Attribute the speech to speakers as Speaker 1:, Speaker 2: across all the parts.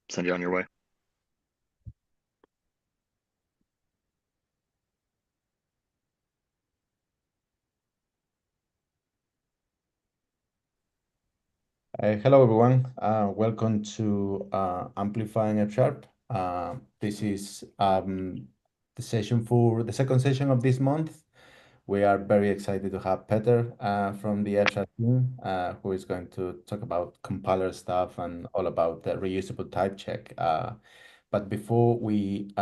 Speaker 1: send you on your way.
Speaker 2: Hello, everyone. Welcome to Amplifying F Sharp. This is the session for the second session of this month. We are very excited to have Peter from the F Sharp team, who is going to talk about compiler stuff and all about the reusable type check. But before we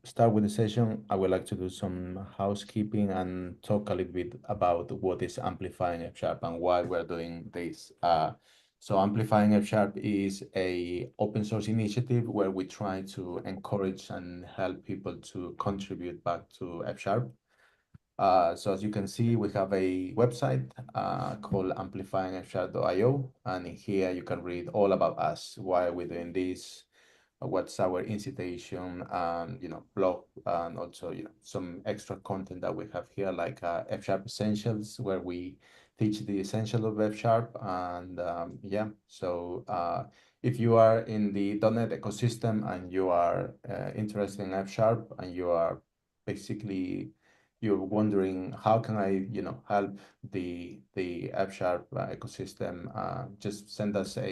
Speaker 2: start with the session, I would like to do some housekeeping and talk a little bit about what is Amplifying F Sharp and why we're doing this. So Amplifying F Sharp is a open source initiative where we try to encourage and help people to contribute back to F Sharp. So as you can see, we have a website called amplifyingfsharp.io, and in here you can read all about us, why we're doing this, what's our incitation, and blog, and also some extra content that we have here, like F Sharp Essentials, where we teach the essential of F Sharp, and yeah. So if you are in the .NET ecosystem and you are interested in F Sharp and you are basically you're wondering how can I, help the F Sharp ecosystem, just send us uh,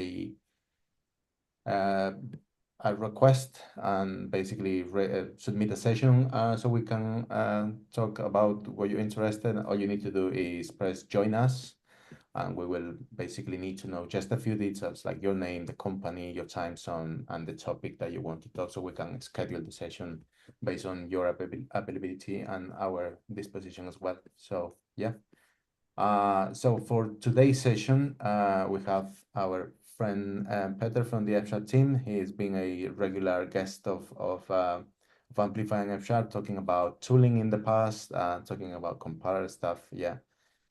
Speaker 2: a request and basically submit a session so we can talk about what you're interested in. All you need to do is press join us, and we will basically need to know just a few details like your name, the company, your time zone, and the topic that you want to talk, so we can schedule the session based on your availability and our disposition as well. So yeah. So for today's session, we have our friend Peter from the F Sharp team. He's been a regular guest of Amplifying F Sharp, talking about tooling in the past, talking about compiler stuff. Yeah.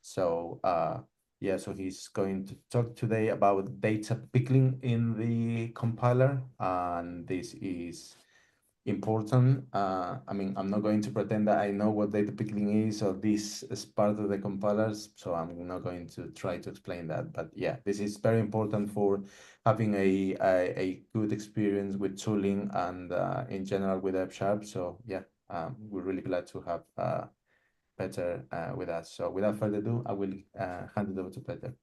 Speaker 2: So yeah, so he's going to talk today about data pickling in the compiler, and this is important. I mean, I'm not going to pretend that I know what data pickling is or this is part of the compilers, so I'm not going to try to explain that. But yeah, this is very important for having a good experience with tooling and in general with F Sharp. So yeah, we're really glad to have Peter with us. So without further ado, I will hand it over to Peter.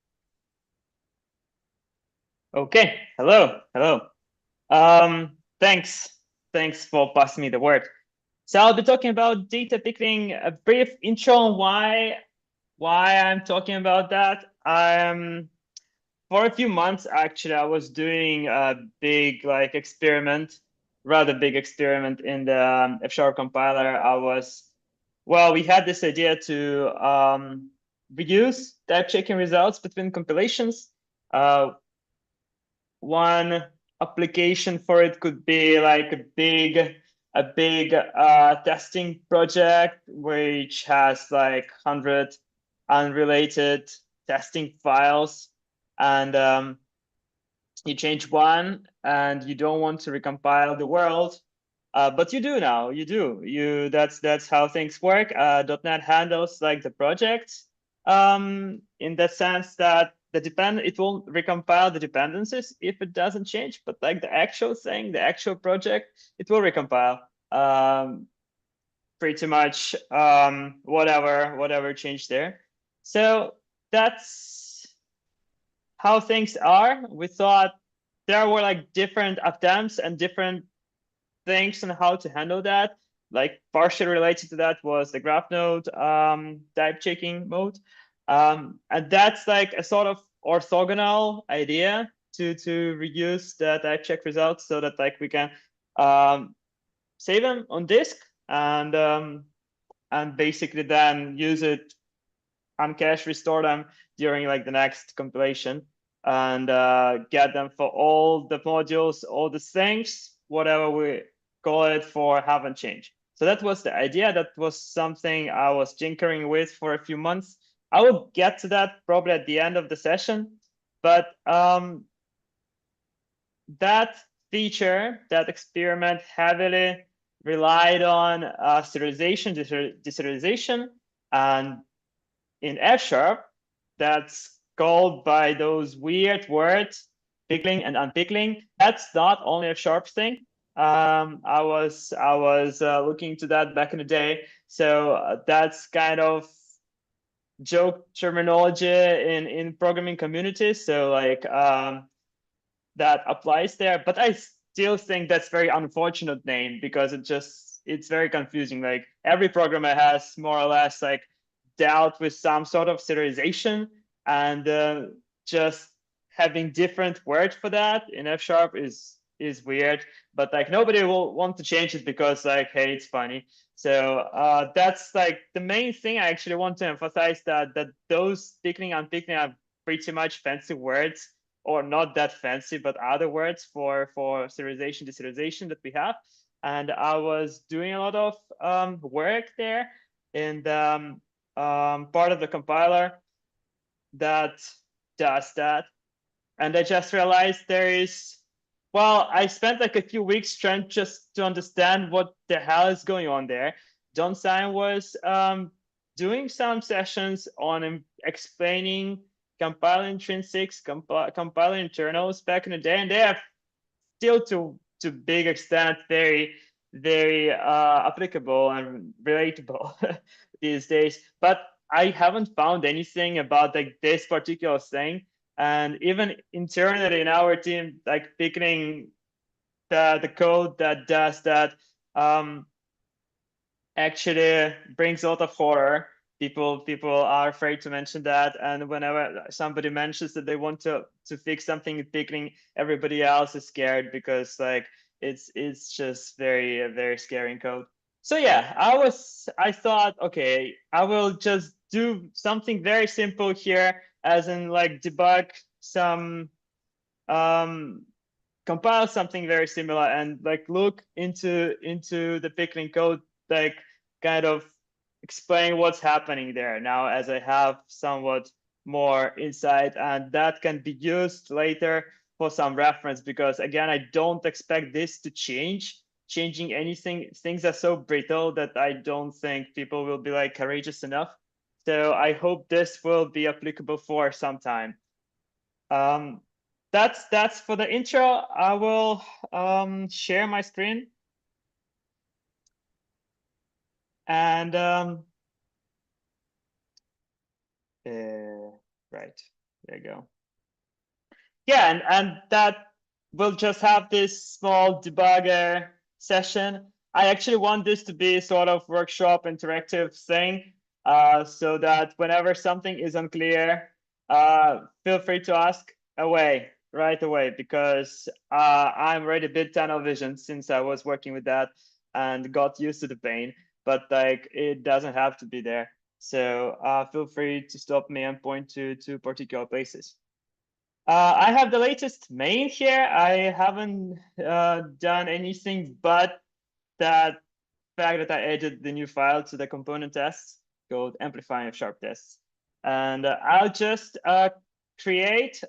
Speaker 3: Okay, hello. Thanks for passing me the word. So I'll be talking about data pickling. A brief intro on why I'm talking about that. For a few months actually, I was doing a big rather big experiment in the F Sharp compiler. We had this idea to reduce type checking results between compilations. One application for it could be like a big testing project which has like 100 unrelated testing files, and you change one and you don't want to recompile the world, but you do now. That's how things work. .NET handles like the project in the sense that it will recompile the dependencies if it doesn't change, but like the actual thing, the actual project, it will recompile pretty much whatever changed there. So that's how things are. We thought there were like different attempts and different things on how to handle that. Like partially related to that was the graph node type checking mode. And that's like a sort of orthogonal idea to reduce the type check results so that like we can save them on disk and basically then use it uncache, restore them during like the next compilation, and get them for all the modules, all the things, whatever we call it, for haven't changed. So that was the idea. That was something I was tinkering with for a few months. I will get to that probably at the end of the session, but that feature, that experiment heavily relied on serialization, deserialization, and in F Sharp, that's called by those weird words pickling and unpickling. That's not only a Sharp thing. I was looking into that back in the day. So that's kind of joke terminology in programming communities. So like that applies there. But I still think that's very unfortunate name because it's very confusing. Like every programmer has more or less like dealt with some sort of serialization, and just having different words for that in F sharp is weird. But like nobody will want to change it because like, hey, it's funny. So that's like the main thing I actually want to emphasize, that those pickling and unpickling are pretty much fancy words, or not that fancy, but other words for serialization, deserialization that we have. And I was doing a lot of work there in the part of the compiler that does that. And I just realized there is, well, I spent like a few weeks trying just to understand what the hell is going on there. John Simon was doing some sessions on explaining compiler intrinsics, compiler internals back in the day, and they are still to big extent very applicable and relatable these days. But I haven't found anything about like this particular thing. And even internally in our team, like picking the code that does that actually brings a lot of horror. People are afraid to mention that, and whenever somebody mentions that they want to fix something in picking, everybody else is scared because like it's just very scary in code. So yeah, I thought, okay, I will just do something very simple here, as in like debug some um compile something very similar and like look into the pickling code, like kind of explain what's happening there now, as I have somewhat more insight, and that can be used later for some reference, because again, I don't expect this to changing anything. Things are so brittle that I don't think people will be like courageous enough. So I hope this will be applicable for some time. um, that's for the intro. I will share my screen, and right, there you go. Yeah, and that will just have this small debugger session. I actually want this to be sort of workshop interactive thing, so that whenever something is unclear, feel free to ask away right away, because I'm already a bit tunnel vision since I was working with that and got used to the pain, but like it doesn't have to be there. So feel free to stop me and point to particular places. I have the latest main here. I haven't done anything but that fact that I added the new file to the component tests called amplifying of sharp tests. And I'll just create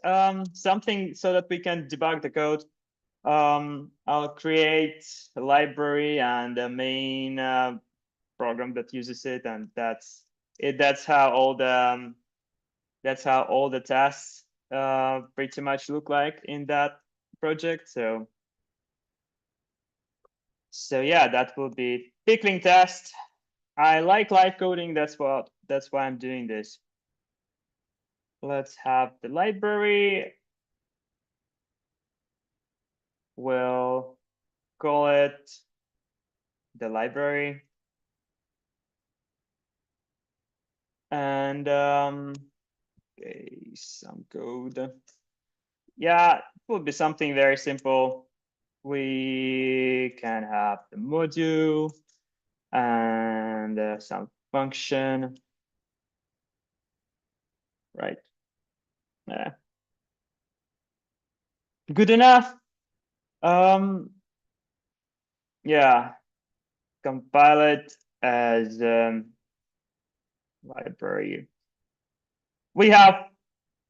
Speaker 3: something so that we can debug the code. I'll create a library and a main program that uses it, and that's it. That's how all the tests pretty much look like in that project. So yeah, that will be pickling test. I like live coding. That's why I'm doing this. Let's have the library. We'll call it the library. And okay, some code. Yeah, it will be something very simple. We can have the module and some function, right? Yeah. Good enough. Yeah, compile it as library. We have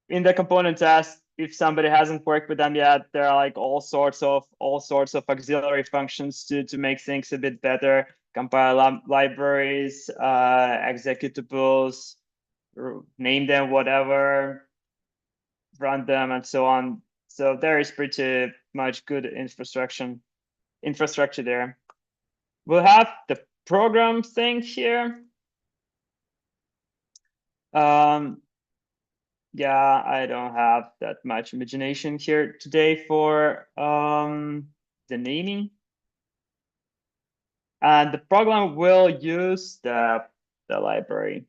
Speaker 3: in the component test, if somebody hasn't worked with them yet, there are like all sorts of auxiliary functions to make things a bit better. Compile libraries, executables, name them whatever, run them, and so on. So there is pretty much good infrastructure there. We'll have the program thing here. Yeah, I don't have that much imagination here today for the naming. And the program will use the library.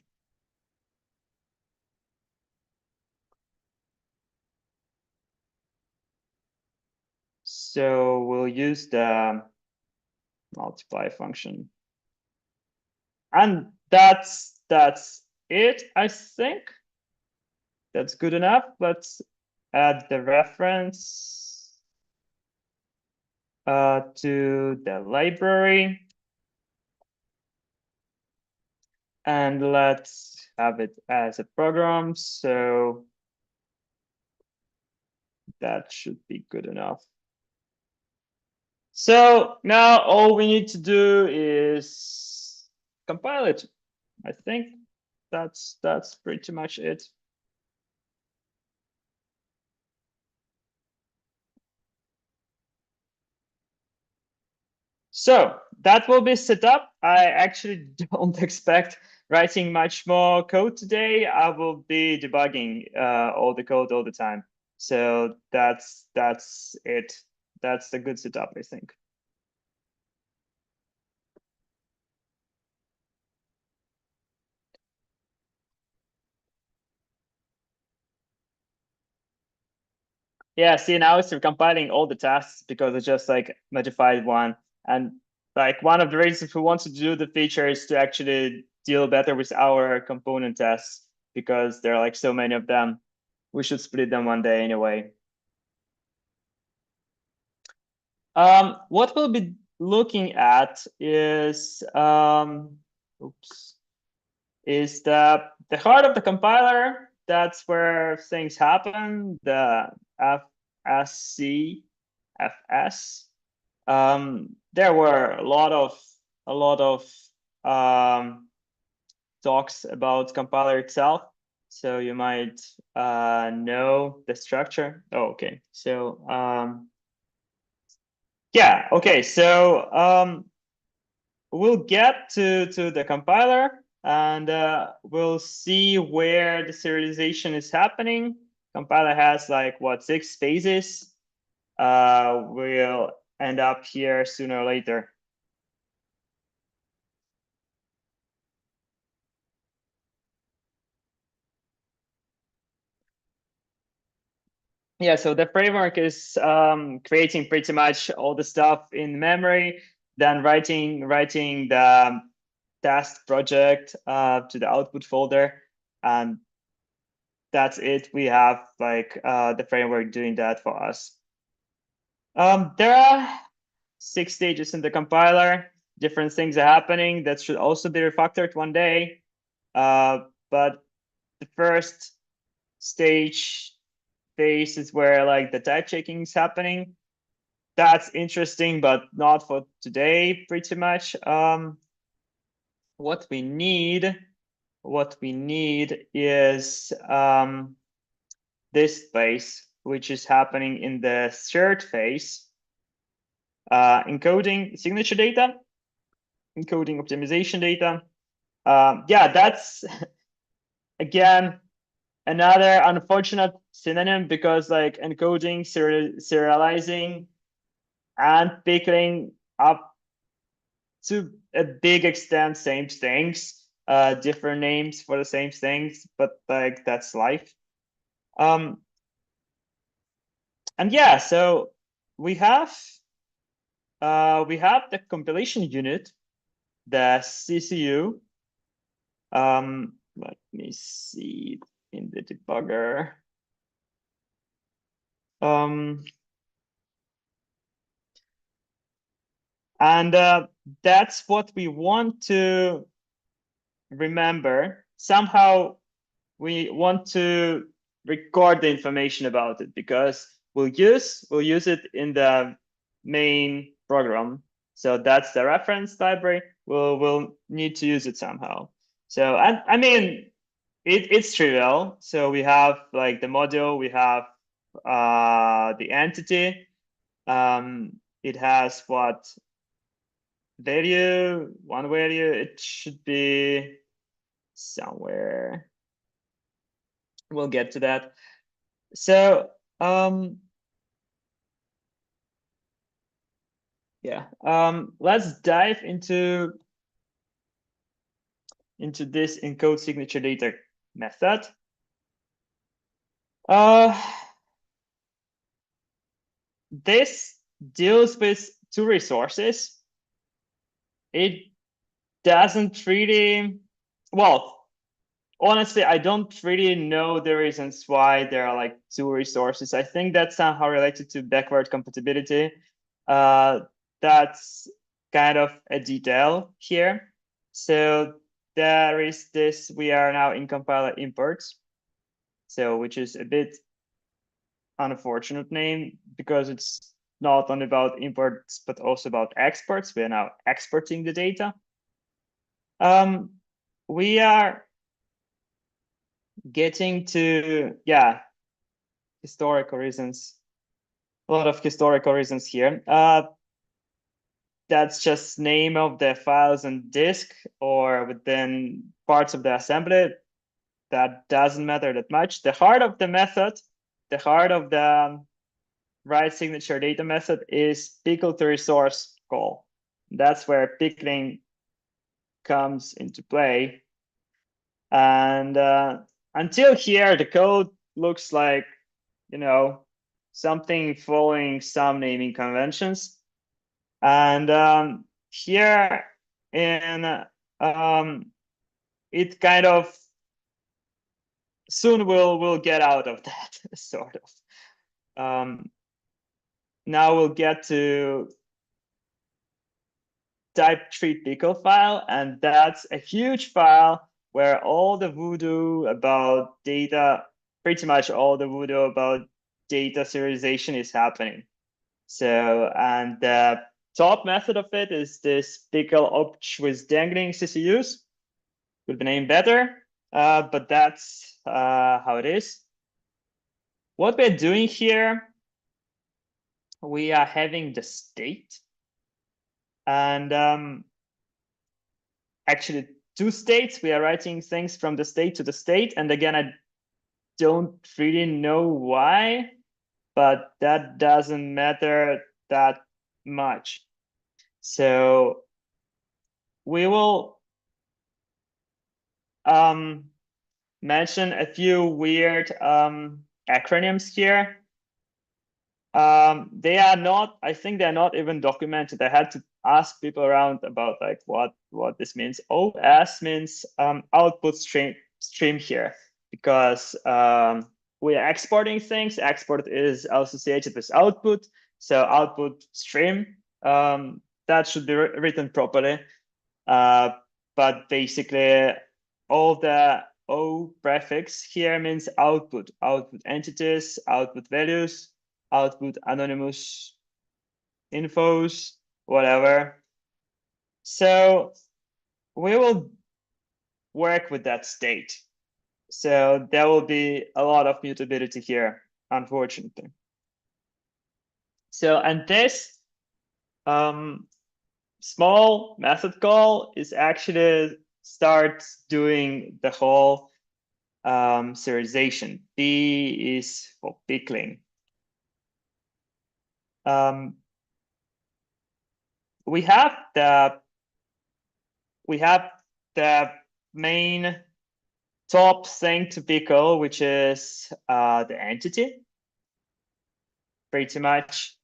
Speaker 3: So we'll use the multiply function. And that's it, I think. That's good enough. Let's add the reference to the library. And let's have it as a program. So that should be good enough. So now all we need to do is compile it. I think that's pretty much it. So that will be set up. I actually don't expect writing much more code today. I will be debugging all the code all the time. So that's it. That's the good setup, I think. Yeah, see, now it's compiling all the tasks because it's just like modified one. And like one of the reasons we want to do the feature is to actually deal better with our component tests because there are like so many of them. We should split them one day anyway. What we'll be looking at is is the heart of the compiler. That's where things happen. The FSC, FS. There were a lot of talks about compiler itself. So you might know the structure. Oh, okay. So yeah, okay. So we'll get to the compiler and we'll see where the serialization is happening. Compiler has like what, 6 phases. We'll end up here sooner or later. Yeah, so the framework is creating pretty much all the stuff in memory, then writing the task project to the output folder, and that's it. We have like the framework doing that for us. There are 6 stages in the compiler. Different things are happening that should also be refactored one day. But the first stage phase is where like the type checking is happening. That's interesting, but not for today, pretty much. What we need is this phase, which is happening in the third phase, encoding signature data, encoding optimization data. Yeah, that's again another unfortunate synonym because like encoding, serializing, and pickling up to a big extent same things, different names for the same things, but like that's life. And yeah, so we have the compilation unit, the CCU. Let me see in the debugger. And that's what we want to remember. Somehow we want to record the information about it because we'll use it in the main program. So that's the reference library. We'll need to use it somehow. So I mean it's trivial. So we have like the module, we have the entity. It has what value? One value. It should be somewhere. We'll get to that. So yeah, let's dive into this encode signature data method. This deals with two resources. It doesn't really, well, honestly, I don't really know the reasons why there are like two resources. I think that's somehow related to backward compatibility. That's kind of a detail here. So there is this, we are now in compiler imports. So which is a bit unfortunate name because it's not only about imports, but also about exports. We are now exporting the data. We are getting to, yeah, historical reasons, a lot of historical reasons here. That's just name of the files on disk or within parts of the assembly. That doesn't matter that much. The heart of the method, the heart of the write signature data method is pickle to resource call. That's where pickling comes into play. And until here, the code looks like, something following some naming conventions. And here in it kind of soon we'll get out of that sort of. Now we'll get to type treat pickle file, and that's a huge file where all the voodoo about data, pretty much all the voodoo about data serialization is happening. So, and the top method of it is this pickle obj with dangling CCUs. Could be named better, but that's how it is. What we're doing here, we are having the state, and actually two states. We are writing things from the state to the state. And again, I don't really know why, but that doesn't matter that much. So we will mention a few weird acronyms here. They are not, I think they're not even documented. I had to ask people around about like what this means. OS means output stream here, because we are exporting things. Export is associated with output. So output stream, that should be written properly. But basically all the O prefix here means output entities, output values, output anonymous infos, whatever. So we will work with that state. So there will be a lot of mutability here, unfortunately. So, and this small method call is actually starts doing the whole serialization. P is for pickling. We have the main top thing to pickle, which is the entity, pretty much.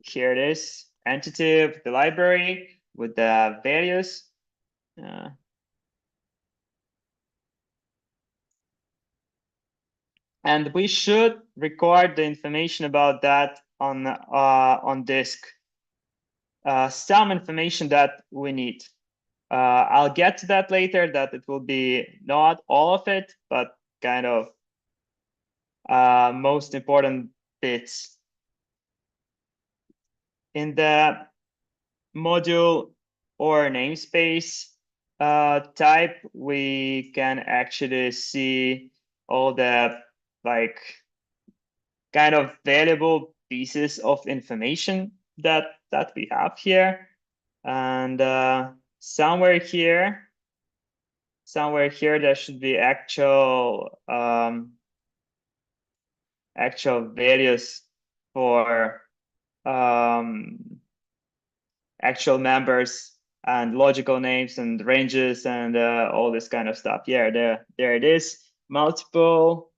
Speaker 3: Here it is, entity of the library with the values. And we should record the information about that on disk. Some information that we need. I'll get to that later, that it will be not all of it, but kind of most important bits. In the module or namespace type, we can actually see all the like kind of valuable pieces of information that we have here. And somewhere here, there should be actual values for actual members and logical names and ranges and all this kind of stuff. Yeah, there it is. Multiple.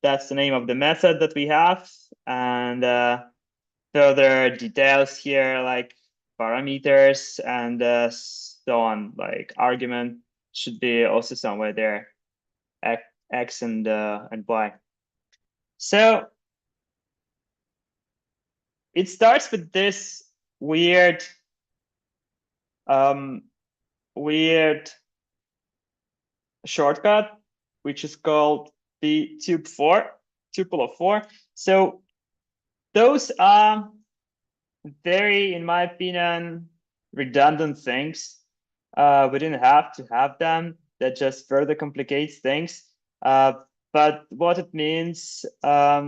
Speaker 3: That's the name of the method that we have. And further details here, like parameters and so on, like argument should be also somewhere there, x and y. So it starts with this weird weird shortcut, which is called the tuple of 4. So those are very, in my opinion, redundant things. We didn't have to have them. That just further complicates things. But what it means, I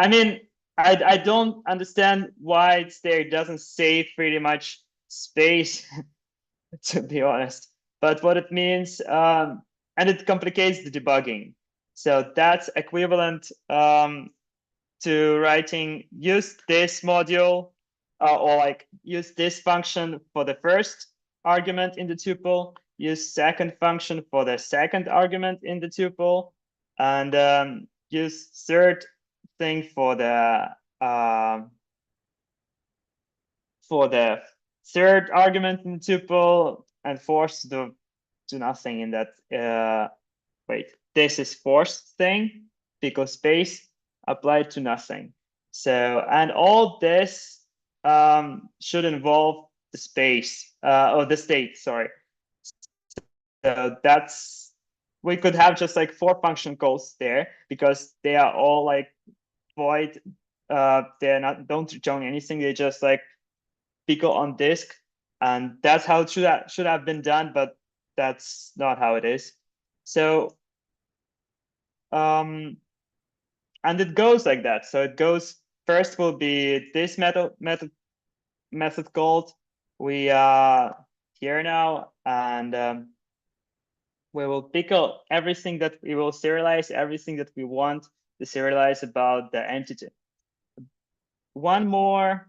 Speaker 3: mean, I don't understand why it's there. It doesn't save pretty much space, to be honest. But what it means, and it complicates the debugging. So that's equivalent to writing use this module or like use this function for the first argument in the tuple, use second function for the second argument in the tuple, and use third thing for the third argument in the tuple, and force to do nothing in that. Wait, this is forced thing because space applied to nothing. So, and all this should involve the space or the state, sorry. So that's, we could have just like 4 function calls there because they are all like void. They're not, don't return anything. They just like pickle on disk, and that's how it should have been done, but that's not how it is. So and it goes like that. So it goes, first will be this method called. We are here now, and we will pickle everything that we will serialize, everything that we want to serialize about the entity. One more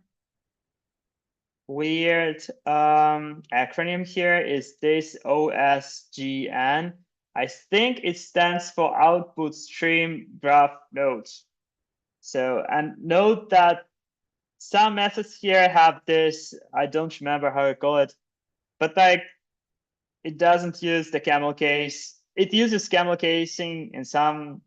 Speaker 3: weird acronym here is this OSGN. I think it stands for output stream graph nodes. So, and note that some methods here have this, I don't remember how I call it, but like it doesn't use the camel case. It uses camel casing in some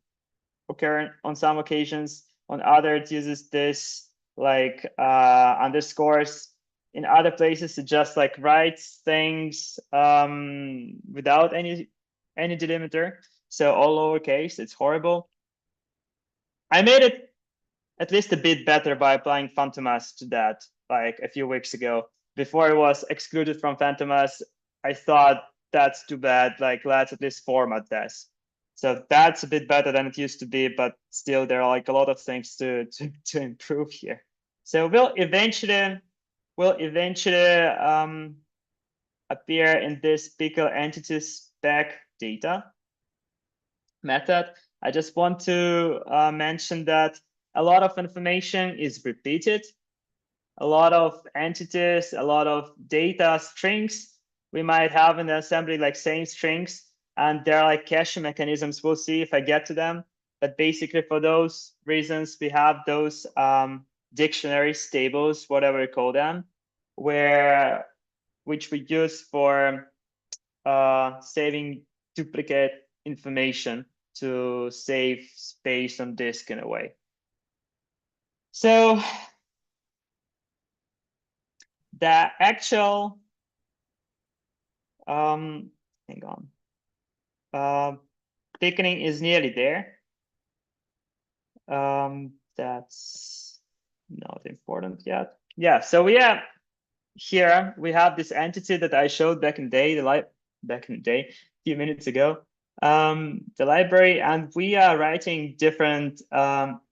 Speaker 3: on some occasions. On others, it uses this like underscores. In other places, it just like writes things without any delimiter. So all lowercase. It's horrible. I made it at least a bit better by applying Fantomas to that like a few weeks ago. Before it was excluded from Fantomas, I thought that's too bad. Like, let's at least format this. So that's a bit better than it used to be, but still there are like a lot of things to improve here. So we'll eventually appear in this pickle entity spec data method. I just want to mention that a lot of information is repeated. A lot of entities, a lot of data strings we might have in the assembly, like same strings, and there are like caching mechanisms. We'll see if I get to them. But basically for those reasons, we have those dictionary tables, whatever we call them, which we use for saving duplicate information to save space on disk in a way. So the actual, hang on, thickening is nearly there. That's not important yet. Yeah, so here we have this entity that I showed back in the day, a few minutes ago. the library, and we are writing different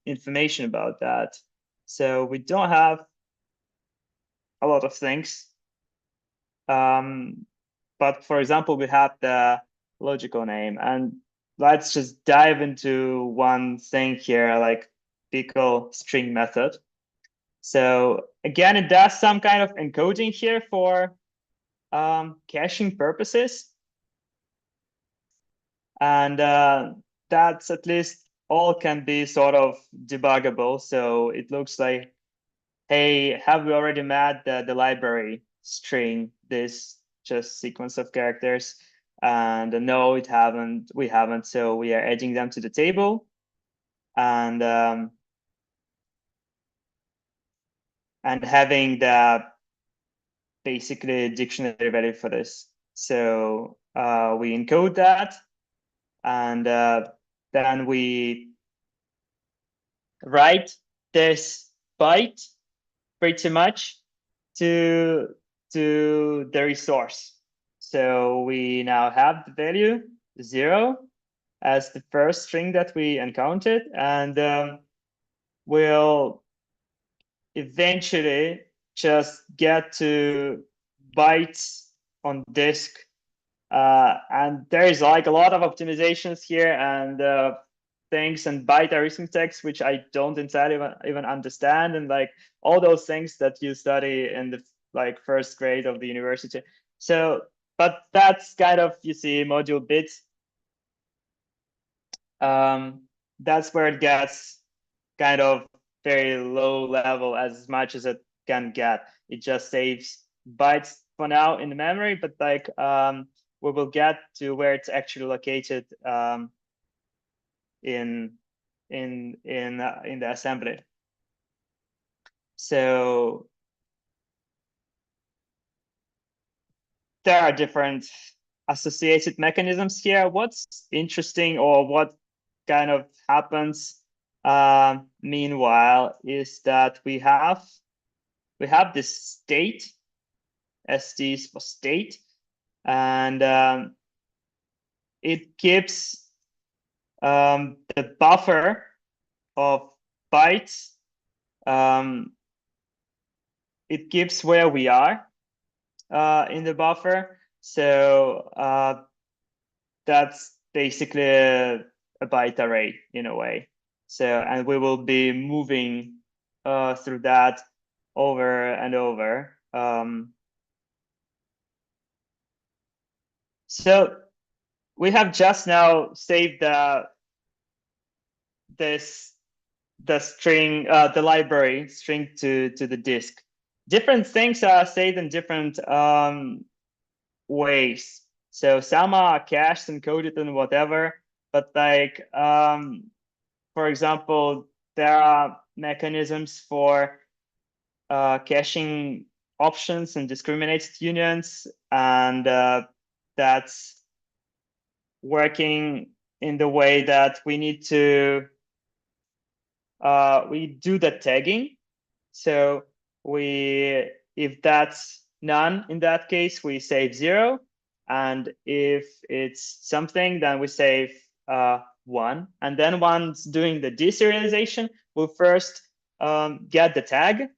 Speaker 3: information about that. So we don't have a lot of things. But for example, we have the logical name, and let's just dive into one thing here, like pickle string method. So again, it does some kind of encoding here for caching purposes. And that's at least all can be sort of debuggable. So it looks like, hey, have we already met the library string, this just sequence of characters? And no, it haven't. We haven't. So we are adding them to the table, and having the basically dictionary value for this. So we encode that, and then we write this byte pretty much to the resource. So we now have the value 0 as the first string that we encountered, and we'll eventually just get to bytes on disk. And there is like a lot of optimizations here and things and byte arithmetic, which I don't entirely even understand, and like all those things that you study in the like first grade of the university. So, but that's kind of, you see, module bit. That's where it gets kind of very low level, as much as it can get. It just saves bytes for now in the memory, but like we will get to where it's actually located in the assembly. So there are different associated mechanisms here. What's interesting, or what kind of happens meanwhile, is that we have this state. ST is for state, and it gives the buffer of bytes. It gives where we are in the buffer. So that's basically a byte array in a way. So, and we will be moving through that over and over. So we have just now saved the string, the library string to the disk. Different things are saved in different ways. So some are cached and coded and whatever, but like for example, there are mechanisms for caching options and discriminated unions, and that's working in the way that we need to we do the tagging. So if that's none, in that case, we save 0. And if it's something, then we save 1. And then once doing the deserialization, we'll first get the tag.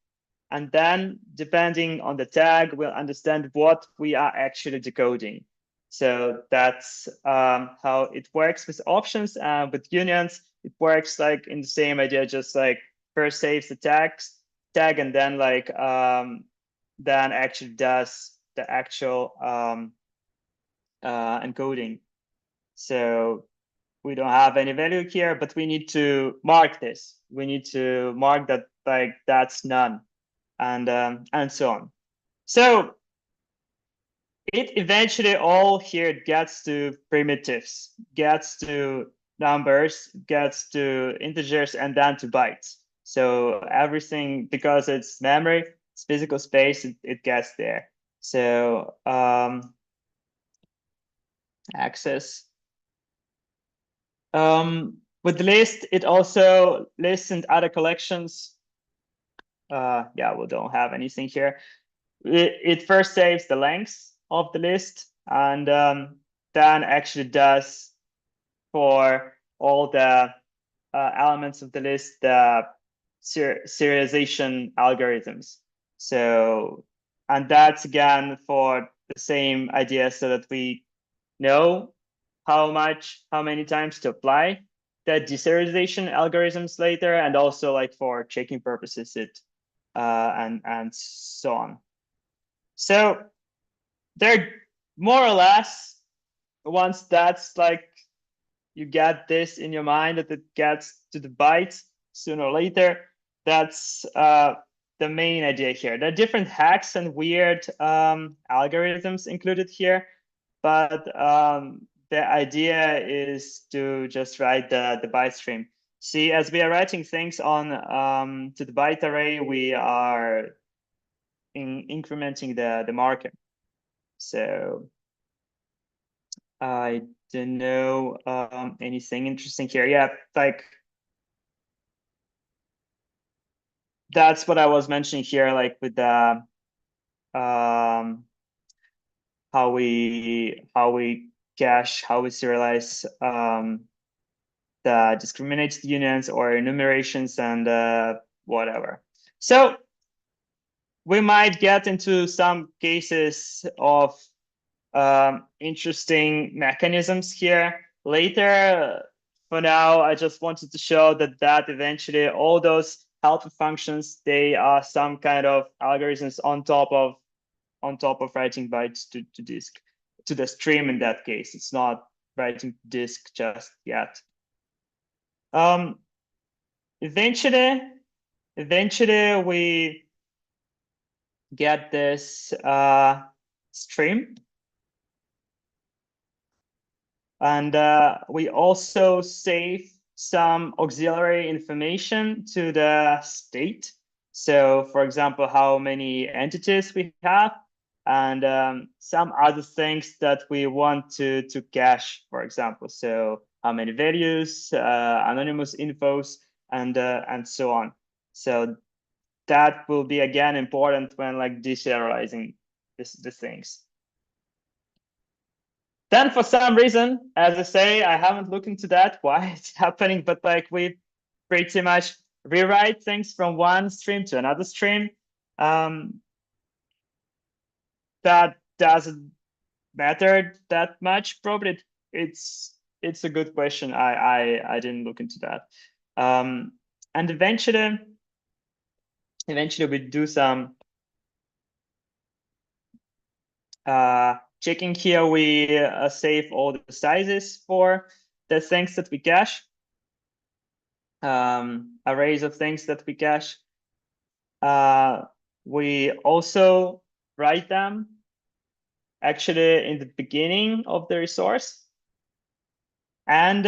Speaker 3: And then depending on the tag, we'll understand what we are actually decoding. So that's how it works with options. With unions, it works like in the same idea, just like first saves the tag, and then like then actually does the actual encoding. So we don't have any value here, but we need to mark this. We need to mark that like that's none, and so on. So it eventually all here gets to primitives, gets to numbers, gets to integers, and then to bytes. So everything, because it's memory, it's physical space, it gets there. So access. With the list, it also lists in other collections. Yeah, we don't have anything here. It first saves the length of the list, and then actually does for all the elements of the list, the serialization algorithms. So, and that's again for the same idea, so that we know how many times to apply the deserialization algorithms later, and also like for checking purposes and so on. So they're more or less, once that's like you get this in your mind, that it gets to the bytes sooner or later, that's the main idea here. There are different hacks and weird algorithms included here, but the idea is to just write the byte stream. See, as we are writing things on to the byte array, we are incrementing the marker. So I don't know anything interesting here. Yeah, like that's what I was mentioning here, like with the how we cache, how we serialize the discriminated unions or enumerations and whatever. So we might get into some cases of interesting mechanisms here later. For now, I just wanted to show that eventually all those helper functions, they are some kind of algorithms on top of writing bytes to disk, to the stream. In that case, it's not writing disk just yet. Eventually we get this stream. And we also save some auxiliary information to the state. So for example, how many entities we have, and some other things that we want to cache, for example. So how many values, anonymous infos, and so on. So that will be again important when like deserializing the things. Then for some reason, as I say, I haven't looked into that, why it's happening, but like we pretty much rewrite things from one stream to another stream. That doesn't matter that much. Probably it's a good question. I didn't look into that. And eventually we do some checking here. We save all the sizes for the things that we cache, arrays of things that we cache. We also write them actually in the beginning of the resource. And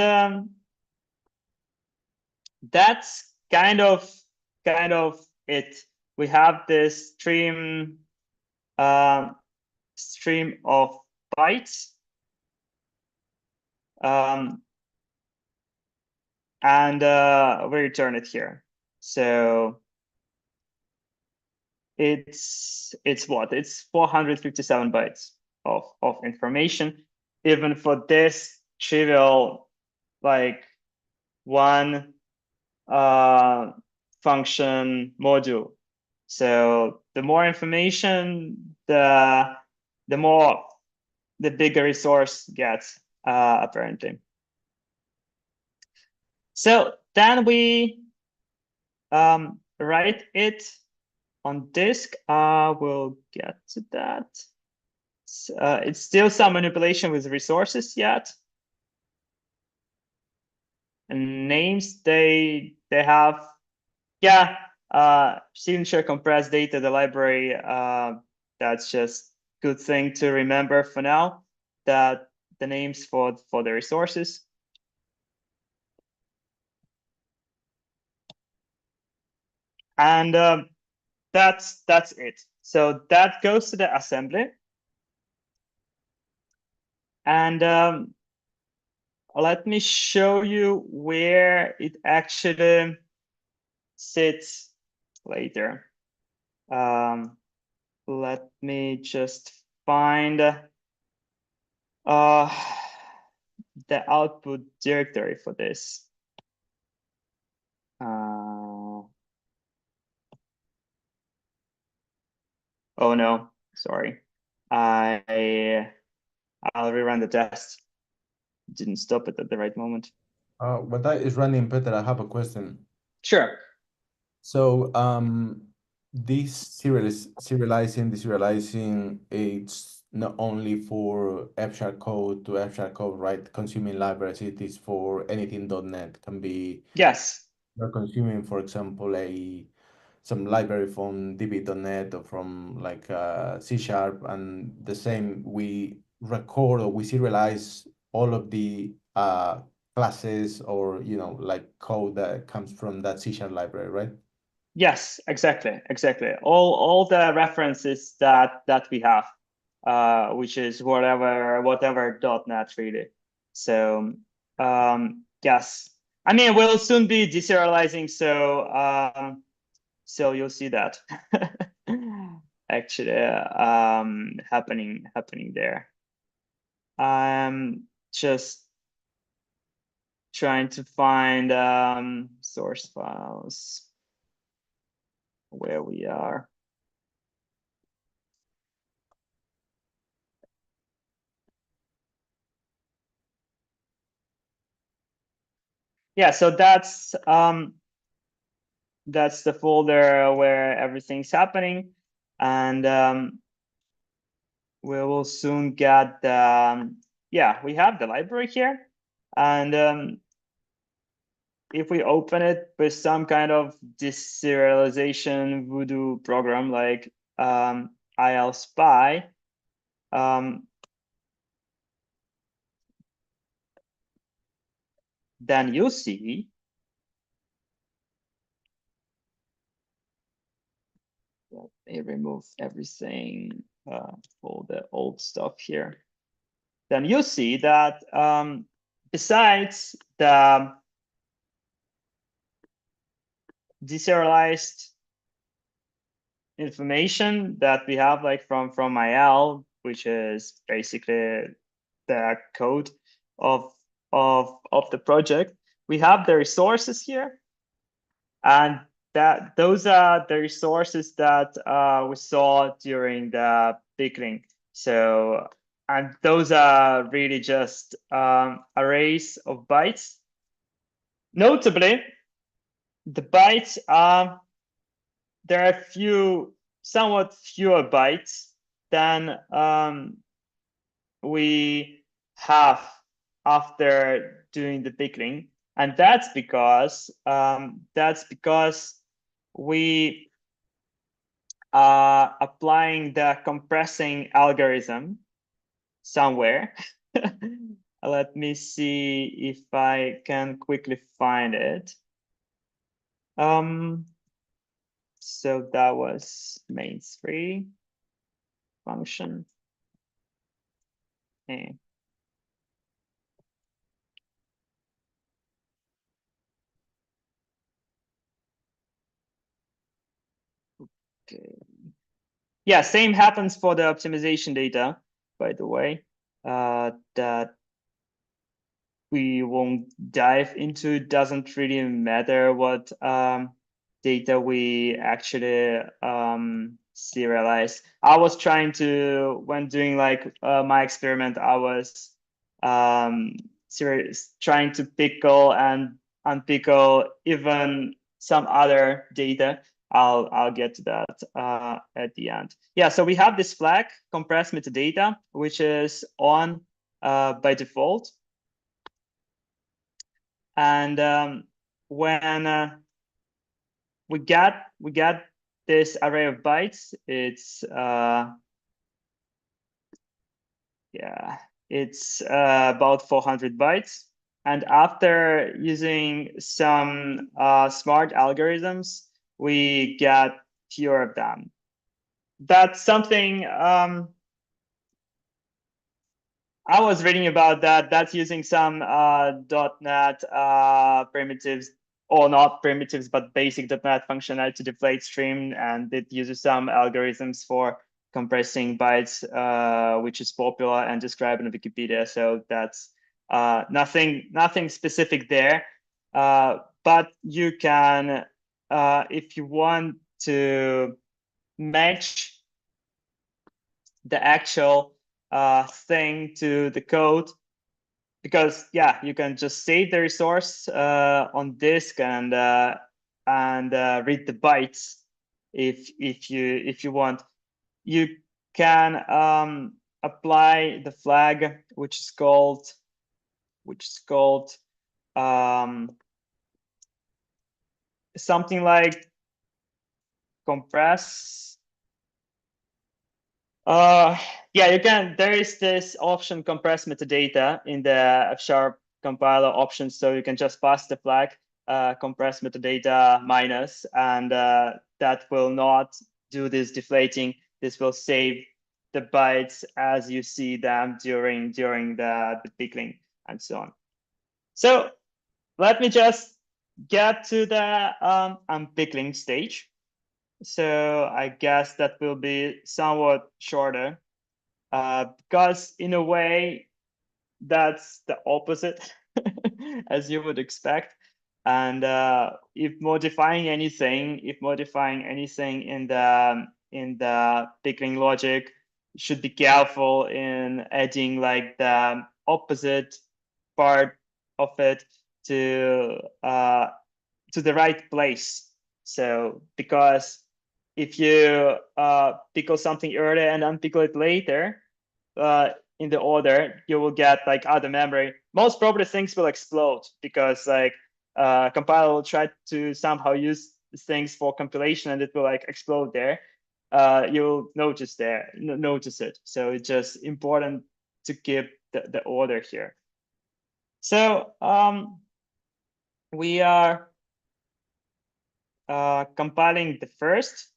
Speaker 3: that's kind of it. We have this stream of bytes. And we return it here. So it's what? It's 457 bytes of information, even for this trivial, like one function module. So the more information, the bigger resource gets, apparently. So then we write it on disk. We'll get to that. It's still some manipulation with resources yet. And names, they have, yeah, signature compressed data, the library. That's just good thing to remember for now, that the names for the resources. And that's it. So that goes to the assembly. And let me show you where it actually sits later. Let me just find the output directory for this. Oh no, sorry. I'll rerun the test. Didn't stop it at the right moment.
Speaker 2: When that is running, Peter, I have a question.
Speaker 3: Sure.
Speaker 2: So this serializing, it's not only for F-sharp code to F-sharp code, right? Consuming libraries, it is for anything .NET. Can be
Speaker 3: Yes.
Speaker 2: you're consuming, for example, some library from DB.NET or from like C Sharp, and the same, we record or we serialize all of the classes or like code that comes from that C Sharp library, right?
Speaker 3: Yes, exactly. All the references that we have, which is whatever .NET really. So yes, I mean we'll soon be deserializing, so you'll see that actually happening there. I'm just trying to find source files where we are. Yeah, so that's the folder where everything's happening, and we will soon get yeah, we have the library here, and if we open it with some kind of deserialization voodoo program like ILSpy, then you'll see let me remove everything, all the old stuff here. Then you'll see that besides the deserialized information that we have like from IL, which is basically the code of the project, we have the resources here, and those are the resources that we saw during the pickling. So, and those are really just arrays of bytes. Notably, the bytes are there are somewhat fewer bytes than we have after doing the pickling, and that's because we are applying the compressing algorithm somewhere. Let me see if I can quickly find it. So that was main3 function. Okay. Okay. Yeah, same happens for the optimization data, by the way, that we won't dive into. It doesn't really matter what data we actually serialize. I was trying to, when doing like my experiment, I was trying to pickle and unpickle even some other data. I'll get to that at the end. Yeah, so we have this flag, compressed metadata, which is on by default. And when we get this array of bytes, it's yeah, it's about 400 bytes. And after using some smart algorithms, we get fewer of them. That's something I was reading about that. That's using some .NET primitives, or not primitives, but basic .NET functionality to deflate stream, and it uses some algorithms for compressing bytes, which is popular and described in Wikipedia. So that's Nothing specific there. But you can, if you want to match the actual thing to the code, because yeah, you can just save the resource on disk and read the bytes if you want. You can apply the flag which is called something like compress. Yeah, you can. There is this option compress metadata in the F# compiler options, so you can just pass the flag compress metadata minus, and that will not do this deflating. This will save the bytes as you see them during the pickling and so on. So let me just get to the unpickling stage. So I guess that will be somewhat shorter, because in a way that's the opposite as you would expect. And if modifying anything in the pickling logic, you should be careful in adding like the opposite part of it to the right place. So because if you pickle something earlier and unpickle it later in the order, you will get like other memory. Most probably things will explode because like compiler will try to somehow use things for compilation and it will like explode there. You'll notice it. So it's just important to keep the order here. So we are compiling the first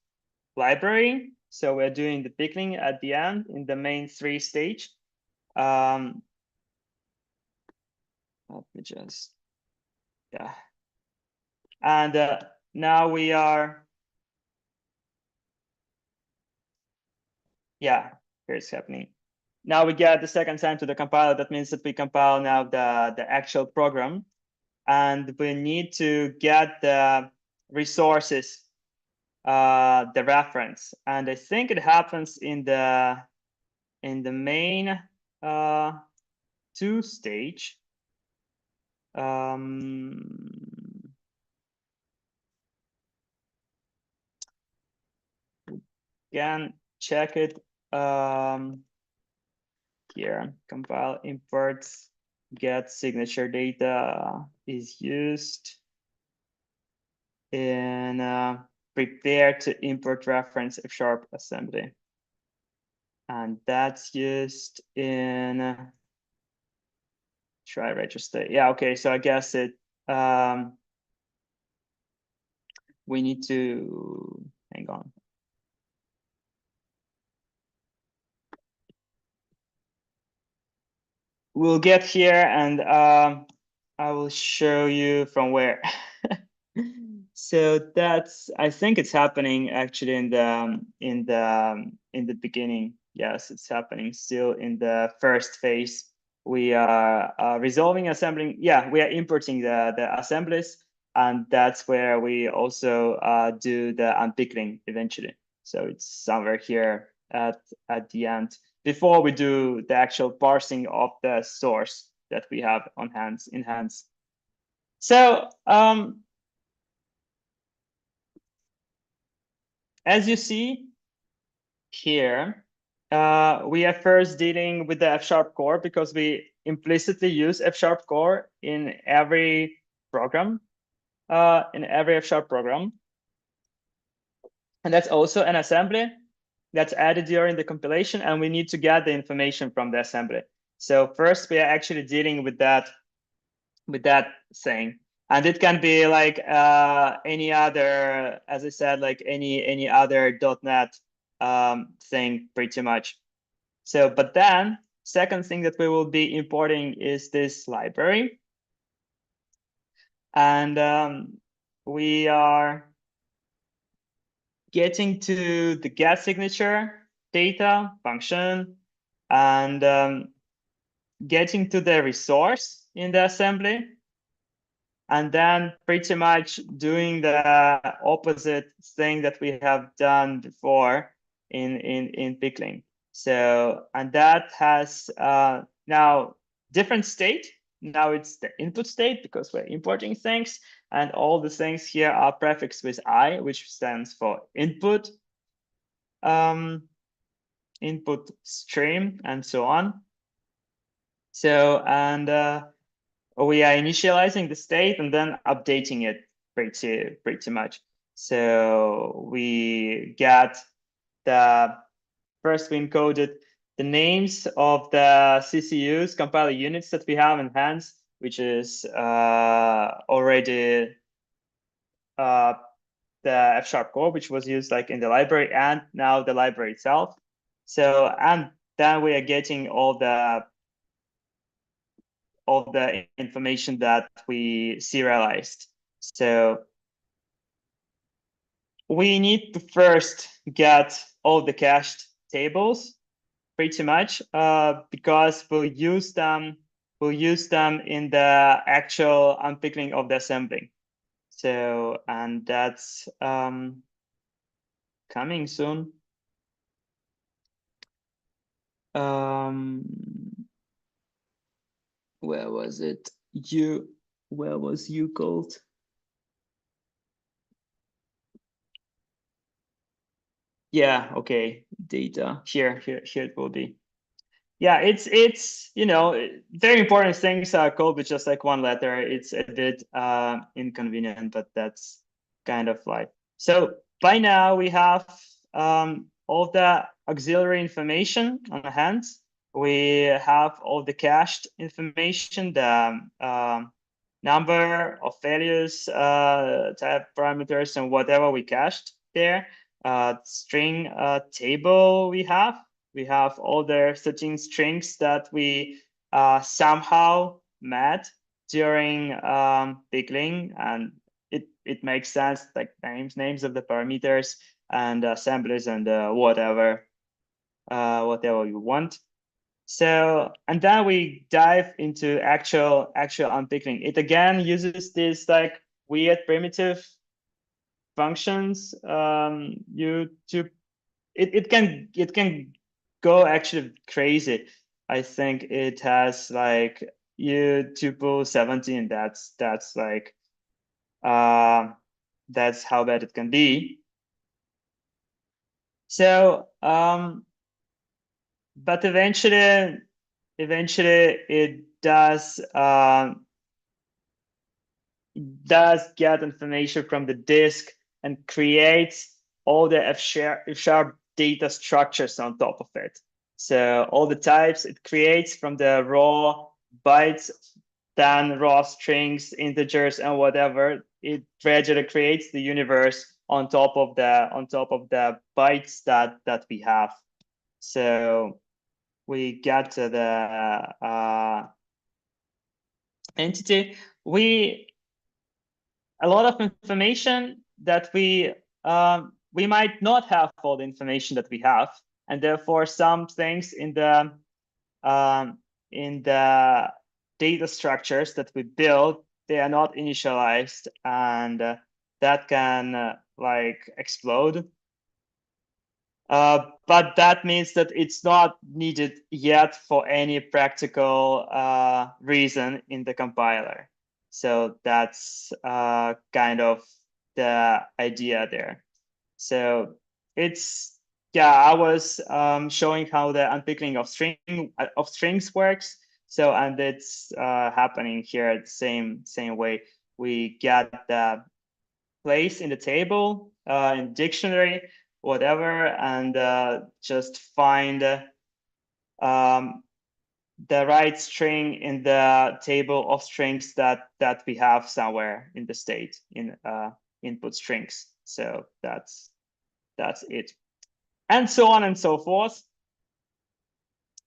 Speaker 3: library. So we're doing the pickling at the end in the main 3 stage. Let me just, yeah. And now we are, yeah, here's happening. Now we get the second time to the compiler. That means that we compile now the actual program. And we need to get the resources, the reference. And I think it happens in the main 2 stage. Can check it here. Compile imports, get signature data is used in prepare to import reference F# assembly. And that's used in try register. Yeah, okay, so I guess it we need to hang on. We'll get here and I will show you from where. So that's, I think it's happening actually in the beginning. Yes, it's happening still in the first phase. We are resolving assembling. Yeah, we are importing the assemblies, and that's where we also do the unpickling eventually. So it's somewhere here at the end before we do the actual parsing of the source that we have in hands. So as you see here, we are first dealing with the F# core because we implicitly use F# core in every program, F# program. And that's also an assembly that's added during the compilation, and we need to get the information from the assembly. So first, we are actually dealing with that thing, and it can be like any other, as I said, like any other .NET thing, pretty much. So, but then second thing that we will be importing is this library, and we are getting to the get signature data function, and getting to the resource in the assembly, and then pretty much doing the opposite thing that we have done before in pickling. So, and that has now different state. Now it's the input state because we're importing things, and all the things here are prefixed with I, which stands for input, input stream, and so on. So, and we are initializing the state and then updating it pretty much. So we get the first we encoded the names of the CCUs, compiler units that we have in hands, which is already the F# core, which was used like in the library, and now the library itself. So, and then we are getting all the information that we serialized. So we need to first get all the cached tables pretty much because we'll use them in the actual unpickling of the assembly. So, and that's coming soon. Where was it? Where was you called? Yeah, okay. Data here it will be. Yeah, it's very important things are called with just like one letter. It's a bit inconvenient, but that's kind of life. So by now we have all the auxiliary information on hand. We have all the cached information, the number of values, type parameters, and whatever we cached there. String table we have all the 13 strings that we somehow met during pickling, and it makes sense, like names of the parameters and assemblies and whatever you want. So, and then we dive into actual unpickling. It again uses this like weird primitive functions. It can go actually crazy. I think it has like u tuple 17. That's like that's how bad it can be. So but eventually it does get information from the disk and creates all the F# data structures on top of it. So all the types it creates from the raw bytes, then raw strings, integers, and whatever, it gradually creates the universe on top of the bytes that we have. So we get to the entity. A lot of information that we might not have all the information that we have, and therefore some things in the data structures that we build, they are not initialized, and that can like explode. But that means that it's not needed yet for any practical reason in the compiler. So that's kind of the idea there. So it's, yeah, I was showing how the unpickling of strings works. So, and it's happening here the same way. We get the place in the table, in dictionary, whatever, and just find the right string in the table of strings that we have somewhere in the state in input strings. So that's it, and so on and so forth.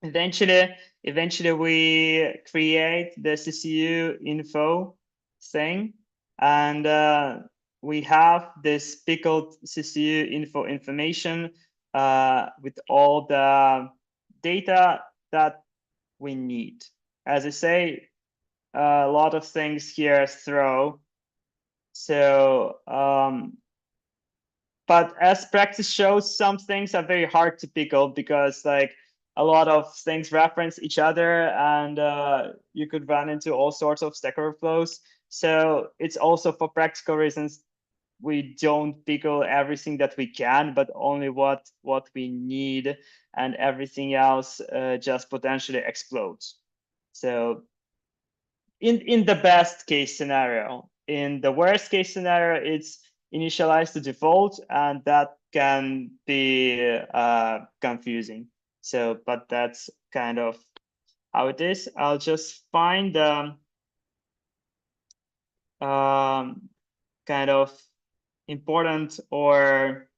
Speaker 3: Eventually we create the CCU info thing, and we have this pickled CCU information with all the data that we need. as I say, a lot of things here throw. So, but as practice shows, some things are very hard to pickle because like a lot of things reference each other, and you could run into all sorts of Stack Overflows. So it's also for practical reasons we don't pickle everything that we can, but only what we need, and everything else just potentially explodes. So in the best case scenario, in the worst case scenario, it's initialized to default, and that can be confusing. So, but that's kind of how it is. I'll just find kind of important or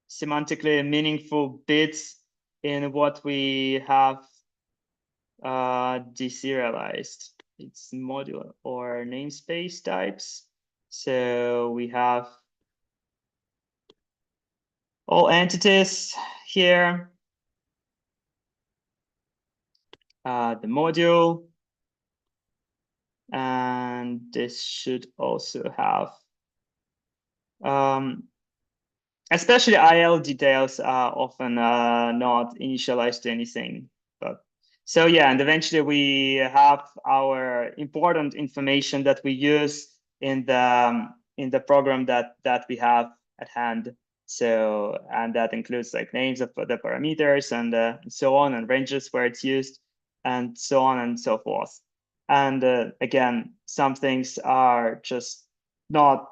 Speaker 3: semantically meaningful bits in what we have deserialized. It's module or namespace types. So we have all entities here, the module, and this should also have especially IL details are often not initialized to anything. But so yeah, and eventually we have our important information that we use in the program that we have at hand. So, and that includes like names of the parameters and so on, and ranges where it's used, and so on and so forth. And again, some things are just not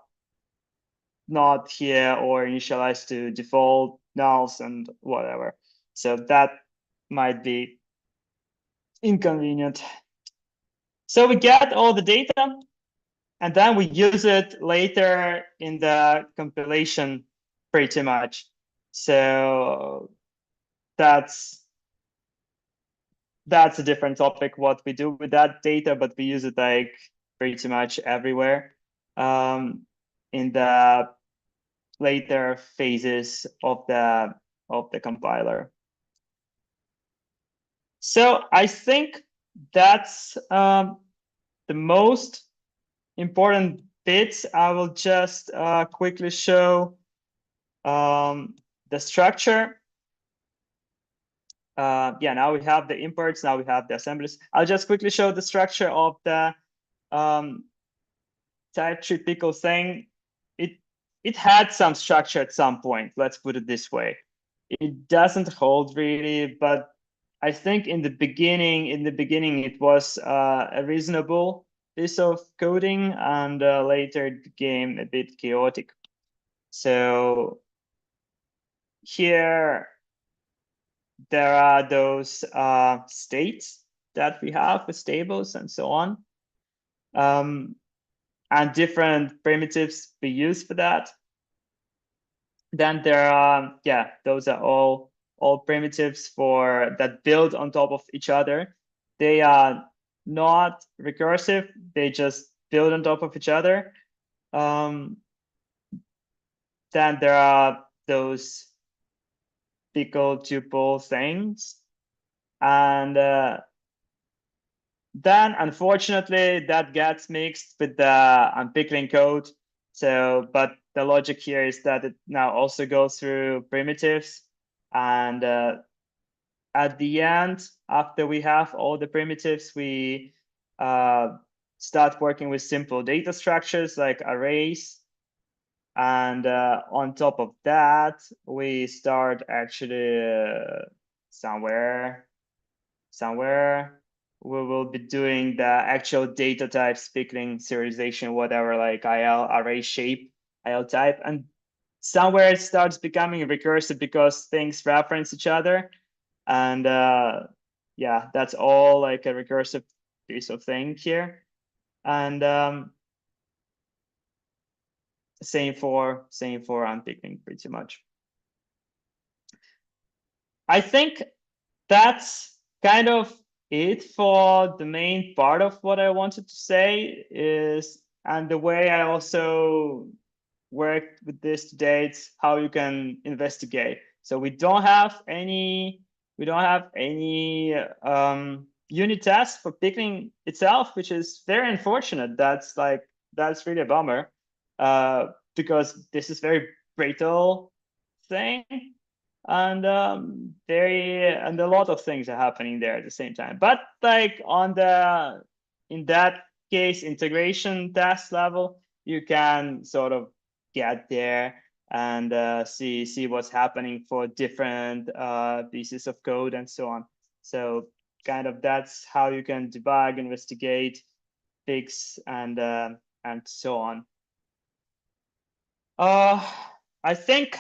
Speaker 3: here or initialized to default nulls and whatever. So that might be inconvenient. So we get all the data, and then we use it later in the compilation pretty much. So that's a different topic, what we do with that data, but we use it like pretty much everywhere in the later phases of the compiler. So I think that's the most important bits. I will just quickly show the structure. Yeah, now we have the imports, now we have the assemblies. I'll just quickly show the structure of the type tree pickle thing. It had some structure at some point, let's put it this way. It doesn't hold really, but I think in the beginning it was a reasonable piece of coding, and later it became a bit chaotic. So here there are those states that we have with tables and so on, and different primitives we use for that. Then there are, yeah, those are all primitives for that build on top of each other. They are not recursive, they just build on top of each other. Then there are those pickle tuple things, and then unfortunately that gets mixed with the unpickling code. So, but the logic here is that it now also goes through primitives, and at the end, after we have all the primitives, we start working with simple data structures like arrays. And on top of that, we start actually somewhere we will be doing the actual data types, pickling, serialization, whatever, like IL, array shape, IL type. And somewhere it starts becoming recursive because things reference each other. And yeah, that's all like a recursive piece of thing here. And same for unpicking pretty much. I think that's kind of it for the main part of what I wanted to say is, and the way I also worked with this today, it's how you can investigate. So we don't have any unit test for pickling itself, which is very unfortunate. That's really a bummer, because this is very brittle thing, and a lot of things are happening there at the same time. But like in that case, integration test level, you can sort of get there and see what's happening for different pieces of code and so on. So kind of that's how you can debug, investigate, fix, and so on. Uh, I think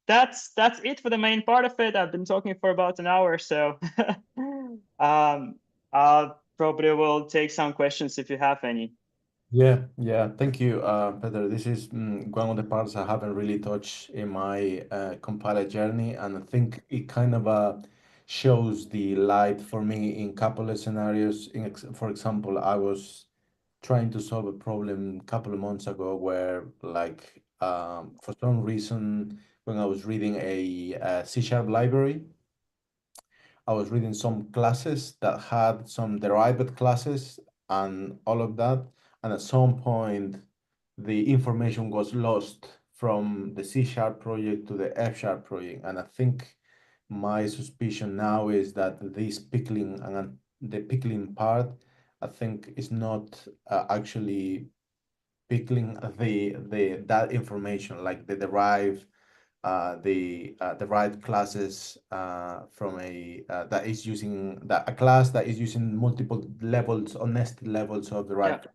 Speaker 3: that's it for the main part of it. I've been talking for about an hour, so I probably will take some questions if you have any.
Speaker 2: Yeah. Thank you, Peter. This is one of the parts I haven't really touched in my compiler journey, and I think it kind of shows the light for me in couple of scenarios. For example, I was trying to solve a problem a couple of months ago where, like, for some reason, when I was reading a C# library, I was reading some classes that had some derived classes and all of that. And at some point, the information was lost from the C# project to the F# project. And I think my suspicion now is that this pickling and the pickling part, I think is not actually pickling the that information, like the derived the right classes from that is using a class that is using multiple levels or nested levels of the
Speaker 3: Yeah,
Speaker 2: right.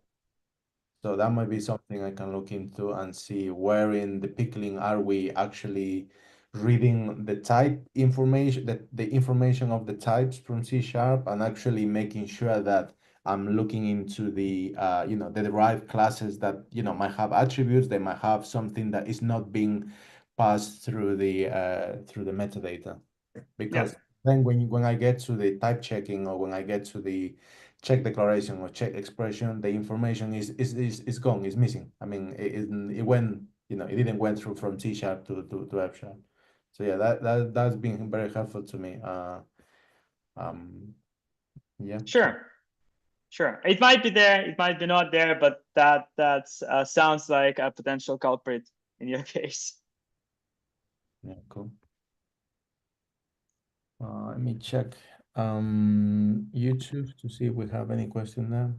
Speaker 2: So that might be something I can look into and see where in the pickling are we actually reading the type information, the information of the types from C# and actually making sure that I'm looking into the the derived classes that might have attributes, they might have something that is not being passed through the metadata.
Speaker 3: yeah,
Speaker 2: Because then when I get to the type checking or when I get to the check declaration or check expression, the information is gone, is missing. I mean, it went, it didn't went through from C# to F#. So yeah, that's been very helpful to me. Um, yeah. So
Speaker 3: sure, sure. It might be there, it might be not there, but that's sounds like a potential culprit in your case.
Speaker 2: yeah, cool. Let me check YouTube to see if we have any question there.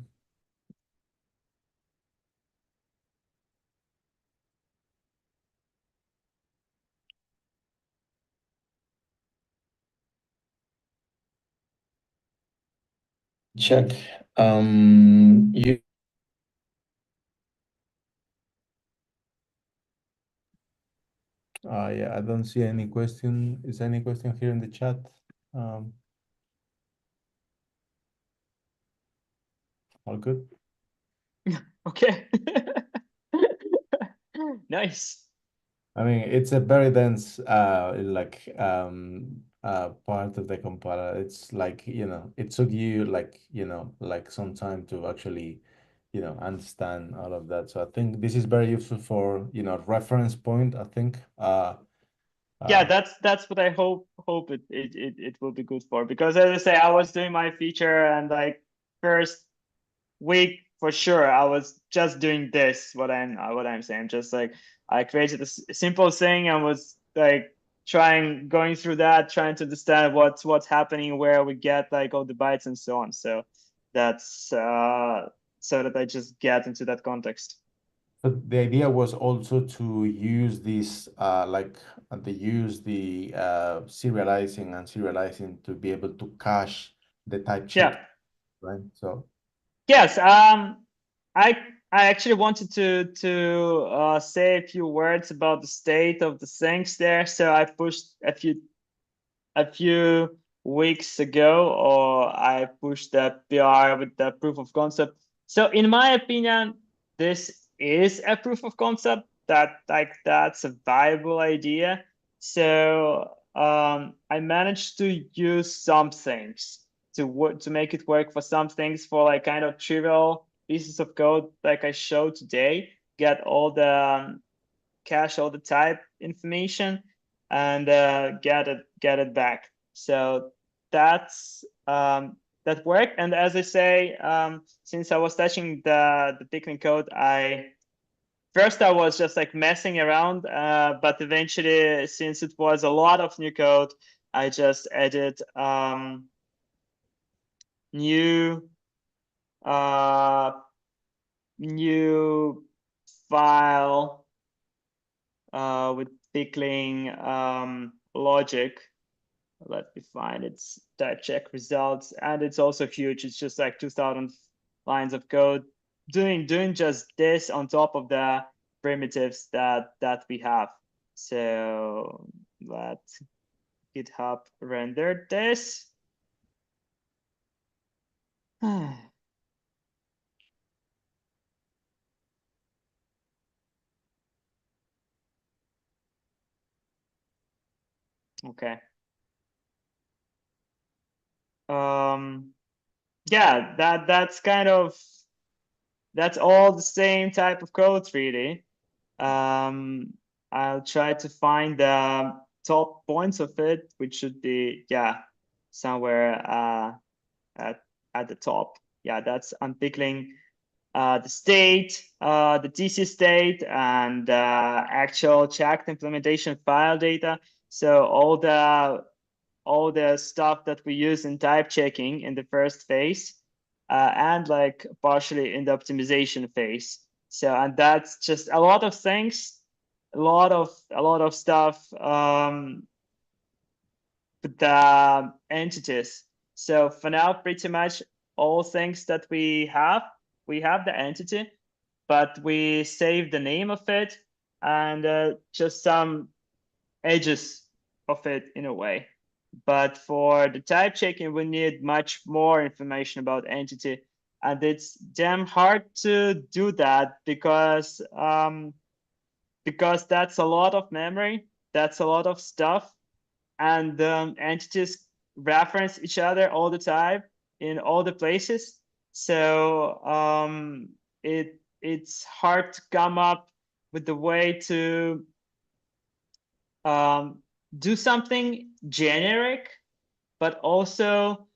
Speaker 2: Check. You. Yeah, I don't see any question. Is any question here in the chat? Um, all good.
Speaker 3: Okay. Nice.
Speaker 2: I mean, it's a very dense, part of the compiler. It's like, it took you like, like some time to actually, understand all of that. So I think this is very useful for, reference point, I think.
Speaker 3: Yeah,
Speaker 2: Uh,
Speaker 3: that's what I hope it will be good for, because as I say, I was doing my feature, and like first week for sure I was just doing this, what I'm saying, just like I created a simple thing and was like going through that, trying to understand what's happening, where we get like all the bytes and so on. So that's so that I just get into that context.
Speaker 2: But the idea was also to use this, they use the serializing and serializing to be able to cache the type check,
Speaker 3: Yeah.
Speaker 2: right? So,
Speaker 3: Yes, I I actually wanted to say a few words about the state of the things there. So I pushed a few weeks ago, or I pushed that PR with the proof of concept. So in my opinion, this is a proof of concept that's a viable idea. So I managed to use some things to make it work for some things, for like kind of trivial pieces of code like I showed today. Get all the cache all the type information, and get it back. So that's that worked. And as I say, since I was touching the Pikmin code, first I was just like messing around, but eventually, since it was a lot of new code, I just added new uh, new file with pickling logic. Let me find its type check results, and it's also huge. It's just like 2,000 lines of code doing just this on top of the primitives that we have. So let GitHub render this. Okay. Yeah, that's all the same type of codes really. Um, I'll try to find the top points of it, which should be, yeah, somewhere at the top. Yeah, that's unpickling the state, the TC state, and actual checked implementation file data. So all the stuff that we use in type checking in the first phase, and like partially in the optimization phase. So, and that's just a lot of things, a lot of stuff with the entities. So for now, pretty much all things that we have the entity, but we save the name of it and just some edges of it in a way. But for the type checking, we need much more information about entity. And it's damn hard to do that because that's a lot of memory, that's a lot of stuff, and entities reference each other all the time in all the places. So it's hard to come up with the way to um, do something generic, but also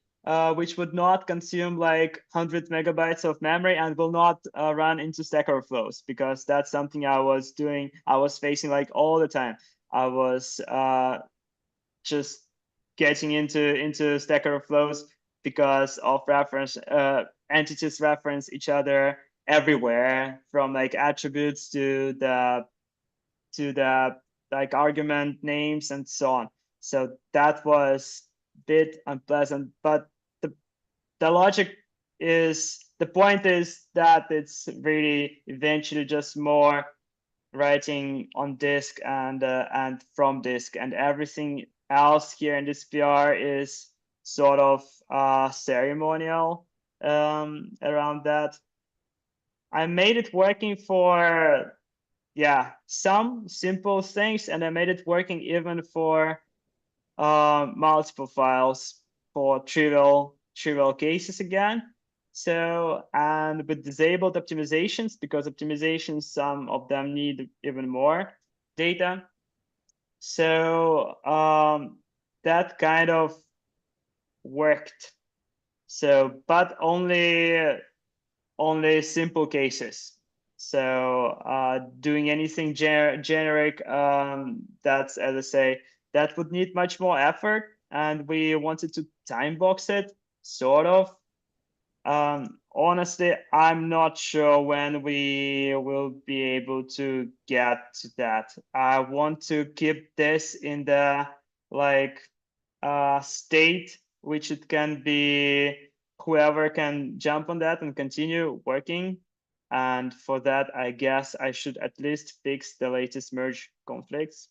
Speaker 3: which would not consume like 100 megabytes of memory and will not run into Stack Overflows, because that's something I was doing, I was facing like all the time. I was just getting into Stack Overflows because of reference entities reference each other everywhere, from like attributes to the like argument names and so on. So that was a bit unpleasant, but the logic is, the point is that it's really eventually just more writing on disk and from disk, and everything else here in this PR is sort of ceremonial around that. I made it working for, yeah, some simple things, and I made it working even for multiple files for trivial cases again. So, and with disabled optimizations, because optimizations, some of them need even more data. So that kind of worked. So, but only simple cases. So doing anything generic, that's, as I say, that would need much more effort, and we wanted to time box it, sort of. Honestly, I'm not sure when we will be able to get to that. I want to keep this in the like state which it can be, whoever can jump on that and continue working. And for that, I guess I should at least fix the latest merge conflicts,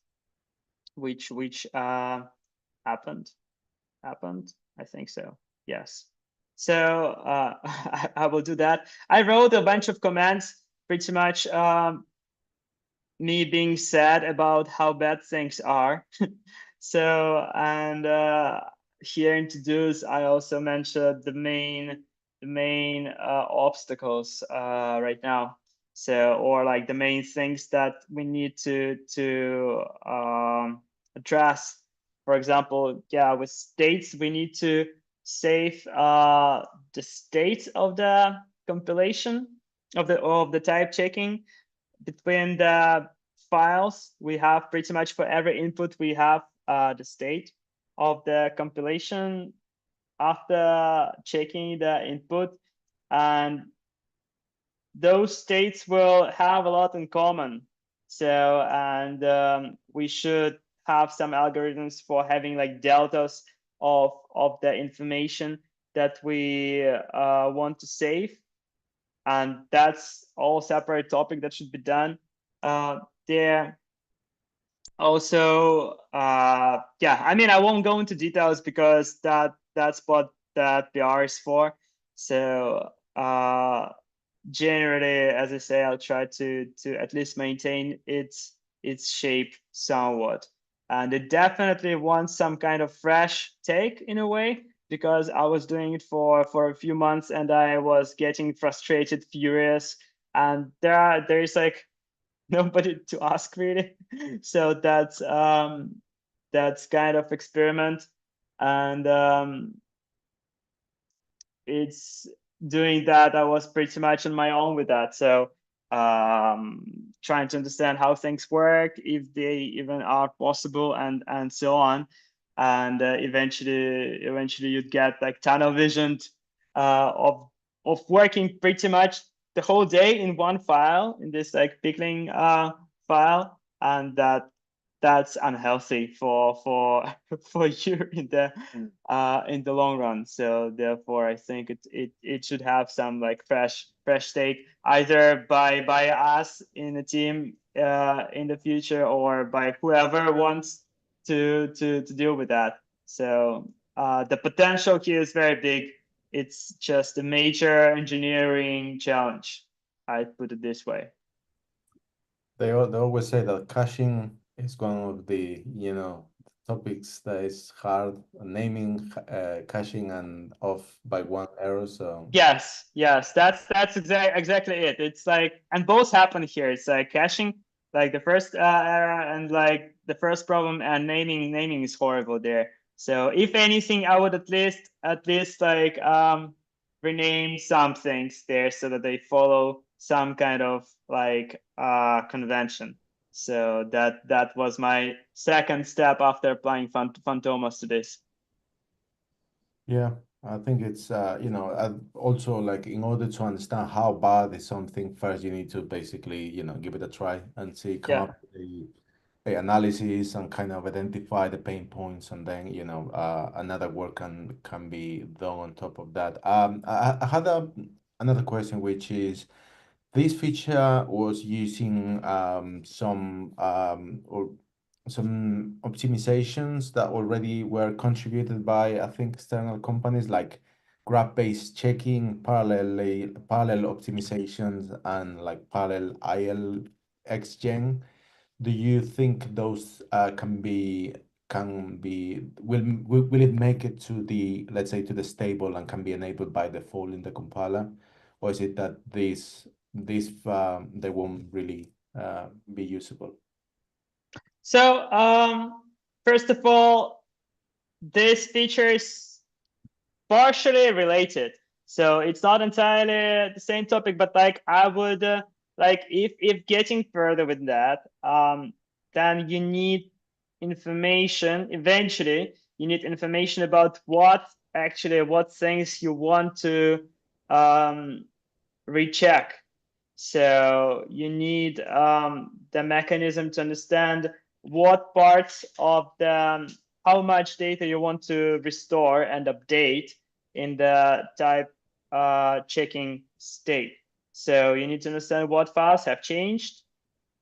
Speaker 3: which happened. I think so. Yes. So I will do that. I wrote a bunch of commands, pretty much me being sad about how bad things are. So, and here in to-dos, I also mentioned the main obstacles right now. So, or like the main things that we need to address. For example, yeah, with states, we need to save the state of the compilation of the type checking between the files. We have pretty much for every input we have the state of the compilation after checking the input, and those states will have a lot in common. So, and we should have some algorithms for having like deltas of the information that we want to save. And that's all separate topic that should be done there. Also, yeah, I mean, I won't go into details because that's what that PR is for. So generally, as I say, I'll try to at least maintain its shape somewhat. And it definitely wants some kind of fresh take in a way, because I was doing it for a few months and I was getting frustrated, furious, and there's like nobody to ask really. So that's kind of experiment, and it's doing that. I was pretty much on my own with that. So trying to understand how things work, if they even are possible, and so on. And eventually you'd get like tunnel vision of working pretty much the whole day in one file, in this like pickling file, and that's unhealthy for for you in the long run. So therefore, I think it should have some like fresh take, either by us in the team in the future, or by whoever wants to deal with that. So the potential here is very big. It's just a major engineering challenge. I'd put it this way.
Speaker 2: They always say that caching is one of the, topics that is hard, naming, caching and off by one error. So
Speaker 3: Yes, that's exactly it. It's like, and both happen here. It's like caching, like the first error, and like the first problem, and naming is horrible there. So if anything, I would at least like rename some things there so that they follow some kind of like convention. So that was my second step after applying Fantomas to this.
Speaker 2: yeah, I think it's also like in order to understand how bad is something, first you need to basically, give it a try and see, come
Speaker 3: Yeah.
Speaker 2: up with a analysis and kind of identify the pain points, and then another work can be done on top of that. I had another question, which is, this feature was using some optimizations that already were contributed by, I think, external companies like graph-based checking, parallel optimizations, and like parallel IL XGen. Do you think those will it make it to the, let's say, to the stable and can be enabled by default in the compiler, or is it that they won't really be usable?
Speaker 3: So first of all, this feature is partially related. So it's not entirely the same topic, but like I would like if getting further with that, then you need information. Eventually, you need information about what things you want to recheck. So you need the mechanism to understand what parts of how much data you want to restore and update in the type checking state. So you need to understand what files have changed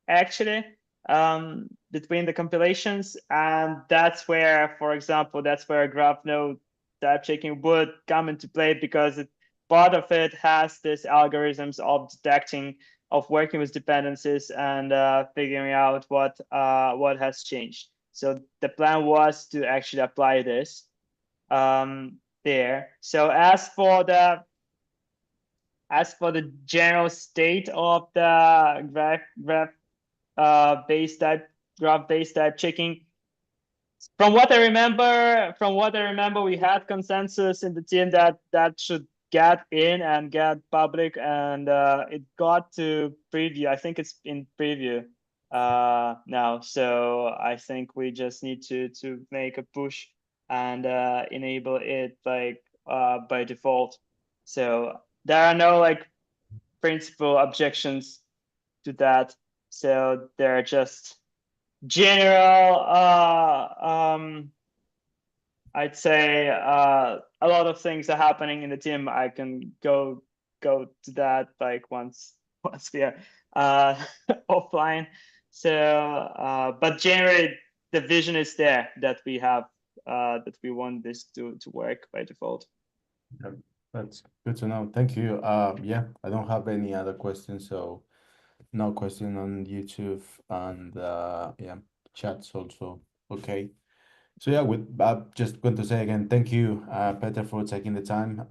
Speaker 3: actually between the compilations, and that's where, for example, that's where graph node type checking would come into play, because part of it has this algorithms of detecting, of working with dependencies and figuring out what has changed. So the plan was to actually apply this there. So as for the general state of the graph based type graph based type checking, From what I remember, we had consensus in the team that that should get in and get public, and it got to preview. I think it's in preview now. So I think we just need to make a push and enable it like by default. So there are no like principal objections to that. So they're just general I'd say a lot of things are happening in the team. I can go to that like once once we are uh, offline. So, but generally, the vision is there that we have that we want this to work by default.
Speaker 2: Yeah, that's good to know. Thank you. Yeah, I don't have any other questions, so no question on YouTube and yeah, chats also. Okay. So yeah, with just going to say again, thank you, Peter, for taking the time.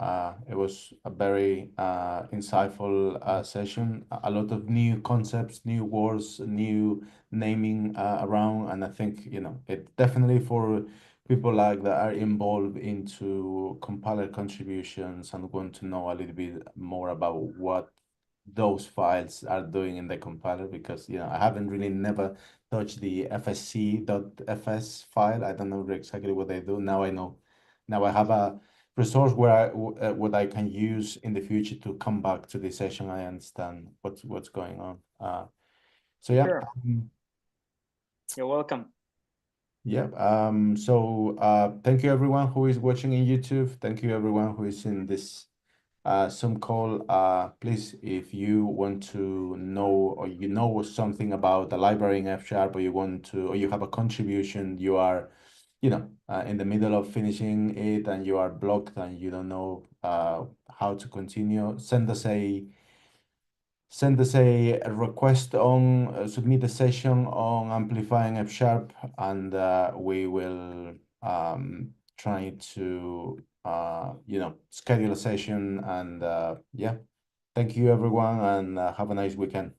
Speaker 2: It was a very insightful session. A lot of new concepts, new words, new naming around, and I think it definitely for people like that are involved into compiler contributions and want to know a little bit more about what those files are doing in the compiler because I haven't really never touched the fsc.fs file. I don't know exactly what they do. Now I know. Now I have a resource where what I can use in the future to come back to the session. I understand what's going on. So yeah,
Speaker 3: Sure, you're welcome.
Speaker 2: yeah. So thank you everyone who is watching in YouTube. Thank you everyone who is in this some call. Please, if you want to know or you know something about the library in F sharp, or you want to, or you have a contribution, you are, in the middle of finishing it and you are blocked and you don't know how to continue, send us a request on submit a session on amplifying F sharp, and we will try to schedule a session. And yeah, thank you everyone, and have a nice weekend.